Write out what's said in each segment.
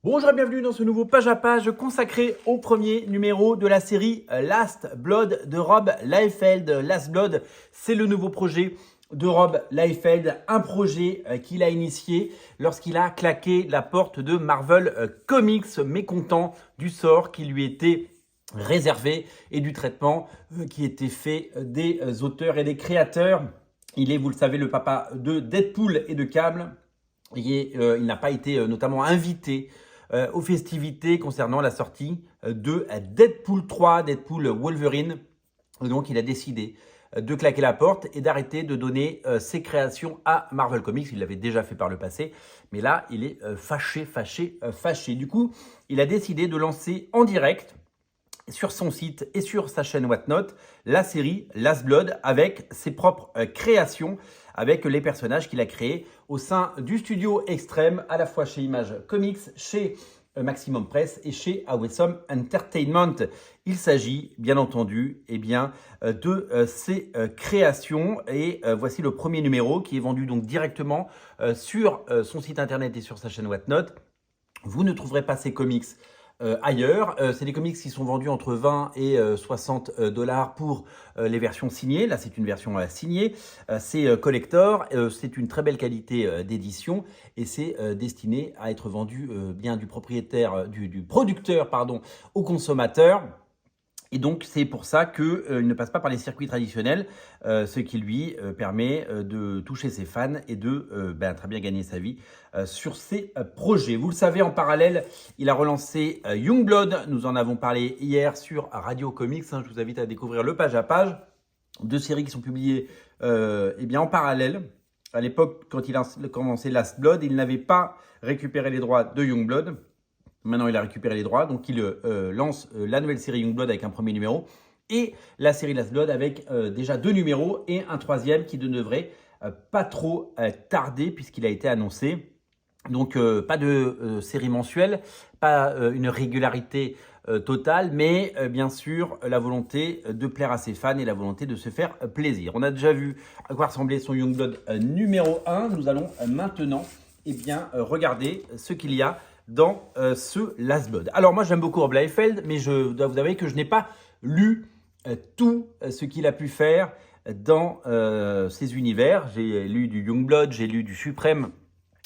Bonjour et bienvenue dans ce nouveau page à page consacré au premier numéro de la série Last Blood de Rob Liefeld. Last Blood, c'est le nouveau projet de Rob Liefeld, un projet qu'il a initié lorsqu'il a claqué la porte de Marvel Comics, mécontent du sort qui lui était réservé et du traitement qui était fait des auteurs et des créateurs. Il est, vous le savez, le papa de Deadpool et de Cable. Il n'a pas été notamment invité aux festivités concernant la sortie de Deadpool 3, Deadpool Wolverine. Et donc, il a décidé de claquer la porte et d'arrêter de donner ses créations à Marvel Comics. Il l'avait déjà fait par le passé, mais là, il est fâché. Du coup, il a décidé de lancer en direct sur son site et sur sa chaîne Whatnot la série Last Blood avec ses propres créations, avec les personnages qu'il a créés au sein du studio Extreme, à la fois chez Image Comics, chez Maximum Press et chez Awesome Entertainment. Il s'agit bien entendu de ces créations et voici le premier numéro qui est vendu donc directement sur son site internet et sur sa chaîne Whatnot. Vous ne trouverez pas ces comics ailleurs. C'est des comics qui sont vendus entre 20 et 60 dollars pour les versions signées. Là, c'est une version signée. C'est collector. C'est une très belle qualité d'édition et c'est destiné à être vendu bien du propriétaire, du producteur, pardon, au consommateur. Et donc, c'est pour ça qu'il ne passe pas par les circuits traditionnels, ce qui lui permet de toucher ses fans et de très bien gagner sa vie sur ses projets. Vous le savez, en parallèle, il a relancé Youngblood. Nous en avons parlé hier sur Radio Comics. Je vous invite à découvrir le page à page. Deux séries qui sont publiées en parallèle. À l'époque, quand il a commencé Last Blood, il n'avait pas récupéré les droits de Youngblood. Maintenant, il a récupéré les droits, donc il lance la nouvelle série Youngblood avec un premier numéro et la série Last Blood avec déjà 2 numéros et un troisième qui ne devrait pas trop tarder puisqu'il a été annoncé. Donc, pas de série mensuelle, pas une régularité totale, mais bien sûr, la volonté de plaire à ses fans et la volonté de se faire plaisir. On a déjà vu à quoi ressemblait son Youngblood numéro 1. Nous allons maintenant regarder ce qu'il y a dans ce Last Blood. Alors moi j'aime beaucoup Rob Liefeld, mais je dois vous avouer que je n'ai pas lu tout ce qu'il a pu faire dans ces univers. J'ai lu du Youngblood, j'ai lu du Suprême,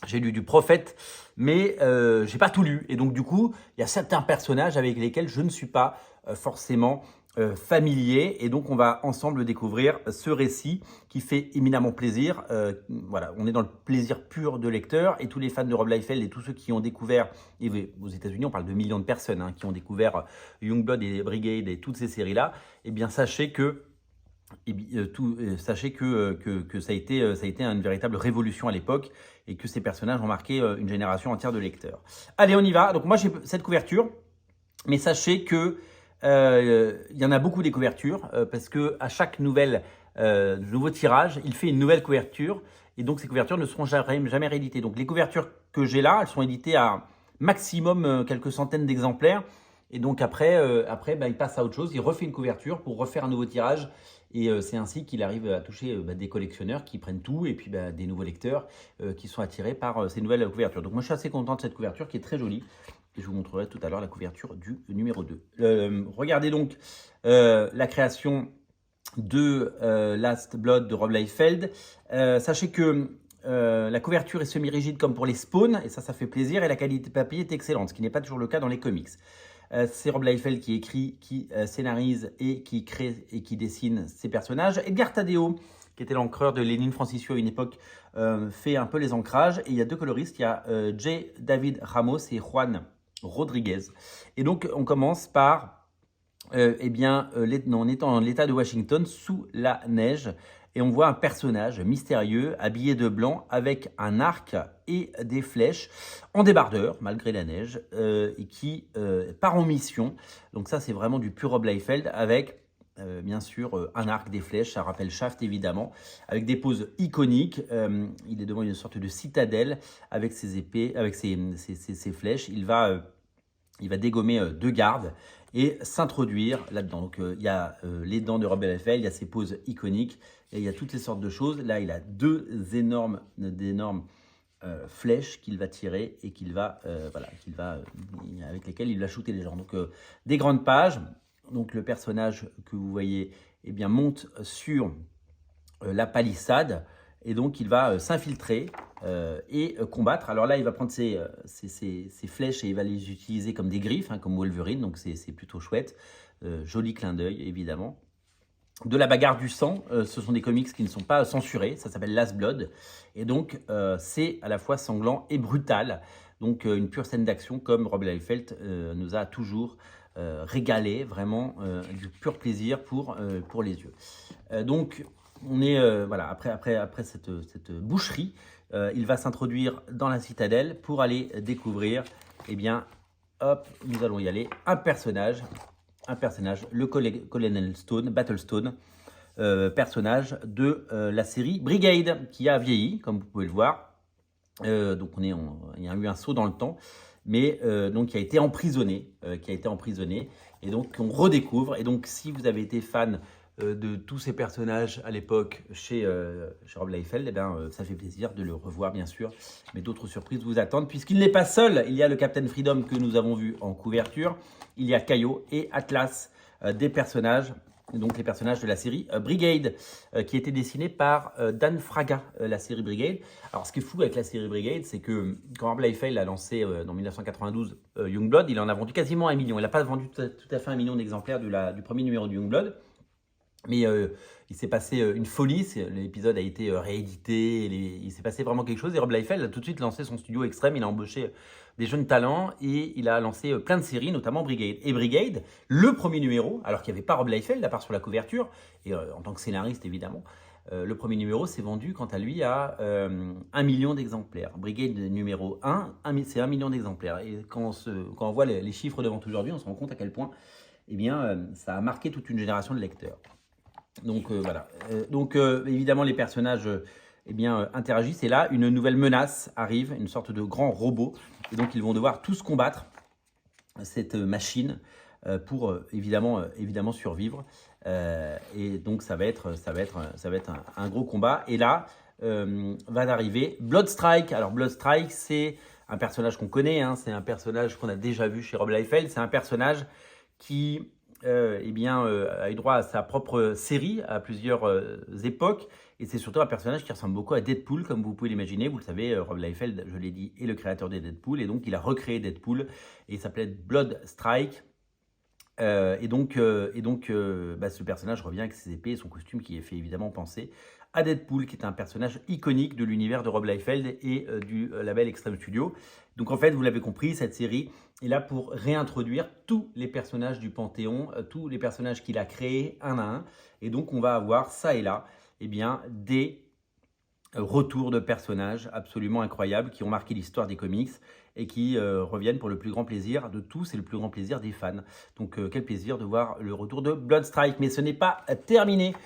j'ai lu du Prophète, mais j'ai pas tout lu. Et donc du coup, il y a certains personnages avec lesquels je ne suis pas forcément familier. Et donc on va ensemble découvrir ce récit qui fait éminemment plaisir. Voilà, on est dans le plaisir pur de lecteur et tous les fans de Rob Liefeld et tous ceux qui ont découvert, et aux États-Unis on parle de millions de personnes qui ont découvert Youngblood et Brigade et toutes ces séries-là, eh bien sachez que ça a été une véritable révolution à l'époque et que ces personnages ont marqué une génération entière de lecteurs. Allez, on y va. Donc moi j'ai cette couverture, mais sachez que il y en a beaucoup des couvertures parce que à chaque nouveau tirage, il fait une nouvelle couverture et donc ces couvertures ne seront jamais rééditées. Donc les couvertures que j'ai là, elles sont éditées à maximum quelques centaines d'exemplaires. Et donc après, il passe à autre chose, il refait une couverture pour refaire un nouveau tirage. Et c'est ainsi qu'il arrive à toucher des collectionneurs qui prennent tout et puis des nouveaux lecteurs qui sont attirés par ces nouvelles couvertures. Donc moi je suis assez content de cette couverture qui est très jolie. Et je vous montrerai tout à l'heure la couverture du numéro 2. Regardez donc la création de Last Blood de Rob Liefeld. Sachez que la couverture est semi-rigide comme pour les Spawn, et ça fait plaisir, et la qualité de papier est excellente, ce qui n'est pas toujours le cas dans les comics. C'est Rob Liefeld qui écrit, qui scénarise et qui crée et qui dessine ses personnages. Edgar Tadeo, qui était l'encreur de Lénine Francisco à une époque, fait un peu les ancrages. Et il y a 2 coloristes, il y a J. David Ramos et Juan Rodriguez. Et donc, on commence par, on est dans l'état de Washington, sous la neige. Et on voit un personnage mystérieux, habillé de blanc, avec un arc et des flèches, en débardeur, malgré la neige, et qui part en mission. Donc ça, c'est vraiment du pur Rob Liefeld, avec bien sûr un arc, des flèches, ça rappelle Shaft évidemment, avec des poses iconiques. Il est devant une sorte de citadelle avec ses épées, avec ses flèches. Il va dégommer 2 gardes et s'introduire là-dedans. Donc il y a les dents de Rob Liefeld, il y a ses poses iconiques et il y a toutes ces sortes de choses. Là, il a d'énormes flèches qu'il va tirer et avec lesquelles il va shooter les gens. Donc des grandes pages. Donc le personnage que vous voyez eh bien, monte sur la palissade et donc il va s'infiltrer et combattre. Alors là, il va prendre ses flèches et il va les utiliser comme des griffes, comme Wolverine, donc c'est plutôt chouette. Joli clin d'œil, évidemment. De la bagarre du sang, ce sont des comics qui ne sont pas censurés, ça s'appelle Last Blood, et donc c'est à la fois sanglant et brutal, donc une pure scène d'action comme Rob Liefeld nous a toujours régalé, vraiment du pur plaisir pour les yeux. Donc on est, voilà, après cette boucherie, il va s'introduire dans la citadelle pour aller découvrir, eh bien, hop, nous allons y aller, un personnage, le Colonel Stone, Battlestone, personnage de la série Brigade, qui a vieilli, comme vous pouvez le voir. Donc il y a eu un saut dans le temps, mais donc qui a été emprisonné, et donc on redécouvre. Et donc si vous avez été fan de tous ces personnages à l'époque chez Rob Liefeld, eh bien, ça fait plaisir de le revoir bien sûr, mais d'autres surprises vous attendent puisqu'il n'est pas seul. Il y a le Captain Freedom que nous avons vu en couverture, il y a Kaio et Atlas, des personnages, donc les personnages de la série Brigade, qui était dessinée par Dan Fraga, la série Brigade. Alors ce qui est fou avec la série Brigade, c'est que quand Rob Liefeld a lancé en 1992 Youngblood, il en a vendu quasiment 1 million. Il n'a pas vendu tout à fait 1 million d'exemplaires du premier numéro de Youngblood. Mais il s'est passé une folie, l'épisode a été réédité, il s'est passé vraiment quelque chose. Et Rob Liefeld a tout de suite lancé son studio Extrême, il a embauché des jeunes talents et il a lancé plein de séries, notamment Brigade. Et Brigade, le premier numéro, alors qu'il n'y avait pas Rob Liefeld, à part sur la couverture, et en tant que scénariste évidemment, le premier numéro s'est vendu quant à lui à 1 million d'exemplaires. Brigade numéro 1, c'est 1 million d'exemplaires. Et quand on voit les chiffres de vente aujourd'hui, on se rend compte à quel point eh bien, ça a marqué toute une génération de lecteurs. Donc voilà. Évidemment, les personnages eh bien, interagissent. Et là, une nouvelle menace arrive, une sorte de grand robot. Et donc, ils vont devoir tous combattre cette machine pour évidemment survivre. Et donc, ça va être un gros combat. Et là, va arriver Bloodstrike. Alors, Bloodstrike, c'est un personnage qu'on connaît. C'est un personnage qu'on a déjà vu chez Rob Liefeld. C'est un personnage qui a eu droit à sa propre série à plusieurs époques. Et c'est surtout un personnage qui ressemble beaucoup à Deadpool, comme vous pouvez l'imaginer. Vous le savez, Rob Liefeld, je l'ai dit, est le créateur de Deadpool. Et donc, il a recréé Deadpool et il s'appelait Bloodstrike. Ce personnage revient avec ses épées et son costume qui est fait évidemment penser à Deadpool, qui est un personnage iconique de l'univers de Rob Liefeld et du label Extreme Studio. Donc en fait, vous l'avez compris, cette série est là pour réintroduire tous les personnages du Panthéon, tous les personnages qu'il a créés un à un. Et donc on va avoir ça et là des retours de personnages absolument incroyables qui ont marqué l'histoire des comics et qui reviennent pour le plus grand plaisir de tous et le plus grand plaisir des fans. Donc quel plaisir de voir le retour de Bloodstrike. Mais ce n'est pas terminé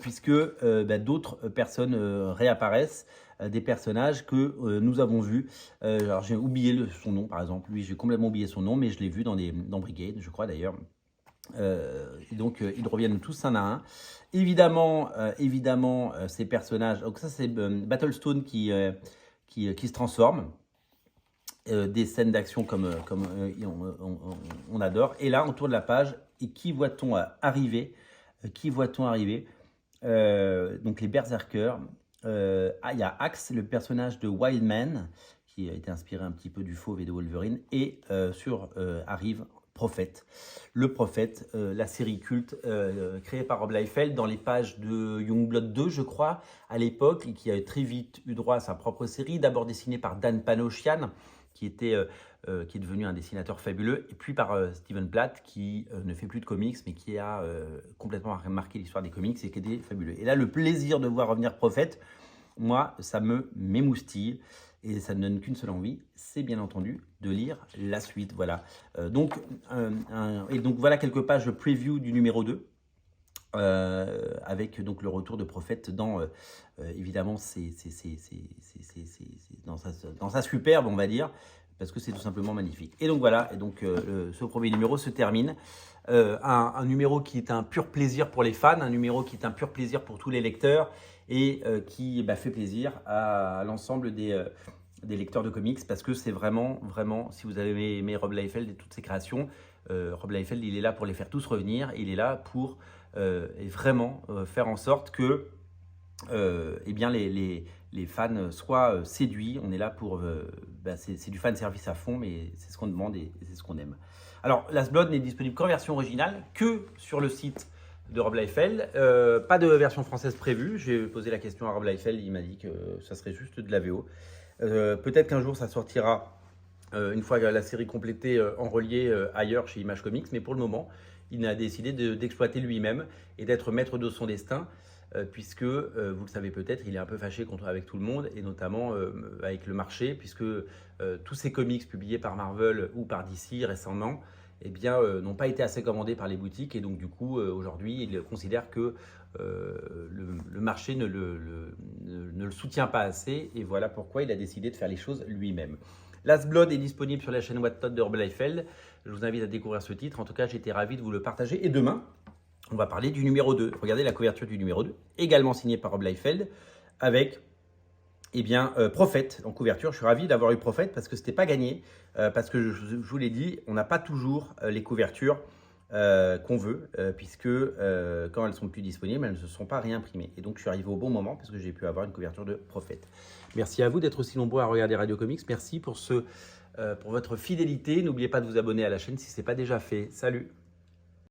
puisque d'autres personnes réapparaissent, des personnages que nous avons vus. Alors j'ai oublié son nom par exemple. Lui, j'ai complètement oublié son nom, mais je l'ai vu dans Brigade, je crois d'ailleurs. Ils reviennent tous un à un. Évidemment, ces personnages. Donc ça, c'est Battlestone qui se transforme. Des scènes d'action comme on adore. Et là, on tourne la page. Et qui voit-on arriver donc les Berserkers. Il y a Axe, le personnage de Wildman, qui a été inspiré un petit peu du Fauve et de Wolverine. Et arrive Prophète. Le Prophète, la série culte créée par Rob Liefeld dans les pages de Youngblood 2, je crois, à l'époque, et qui a très vite eu droit à sa propre série, d'abord dessinée par Dan Panosian, qui est devenu un dessinateur fabuleux, et puis par Steven Platt, qui ne fait plus de comics, mais qui a complètement marqué l'histoire des comics et qui était fabuleux. Et là, le plaisir de voir revenir Prophète, moi, ça m'émoustille. Et ça ne donne qu'une seule envie, c'est bien entendu de lire la suite. Voilà. Donc voilà quelques pages de preview du numéro 2. Avec donc le retour de Prophète dans évidemment dans sa superbe, on va dire, parce que c'est tout simplement magnifique. Et donc voilà, ce premier numéro se termine. Un numéro qui est un pur plaisir pour les fans, un numéro qui est un pur plaisir pour tous les lecteurs et qui fait plaisir à l'ensemble des lecteurs de comics parce que c'est vraiment, si vous avez aimé Rob Liefeld et toutes ses créations, Rob Liefeld, il est là pour les faire tous revenir. Il est là pour vraiment faire en sorte que eh bien les fans soient séduits. On est là pour... c'est du fan service à fond, mais c'est ce qu'on demande et c'est ce qu'on aime. Alors, Last Blood n'est disponible qu'en version originale, que sur le site de Rob Liefeld. Pas de version française prévue. J'ai posé la question à Rob Liefeld, il m'a dit que ça serait juste de la VO. Peut-être qu'un jour ça sortira une fois la série complétée en relié ailleurs chez Image Comics, mais pour le moment, il a décidé d'exploiter lui-même et d'être maître de son destin, puisque, vous le savez peut-être, il est un peu fâché avec tout le monde, et notamment avec le marché, puisque tous ces comics publiés par Marvel ou par DC récemment, eh bien, n'ont pas été assez commandés par les boutiques, et donc du coup, aujourd'hui, il considère que le marché ne le soutient pas assez, et voilà pourquoi il a décidé de faire les choses lui-même. Last Blood est disponible sur la chaîne Wattpad de Rob Liefeld. Je vous invite à découvrir ce titre. En tout cas, j'étais ravi de vous le partager. Et demain, on va parler du numéro 2. Regardez la couverture du numéro 2, également signé par Rob Liefeld, avec Prophète en couverture. Je suis ravi d'avoir eu Prophète parce que ce n'était pas gagné. Parce que je vous l'ai dit, on n'a pas toujours les couvertures qu'on veut, puisque quand elles sont plus disponibles, elles ne se sont pas réimprimées. Et donc, je suis arrivé au bon moment parce que j'ai pu avoir une couverture de Prophète. Merci à vous d'être aussi nombreux à regarder Radio Comics. Merci pour votre fidélité. N'oubliez pas de vous abonner à la chaîne si ce n'est pas déjà fait. Salut!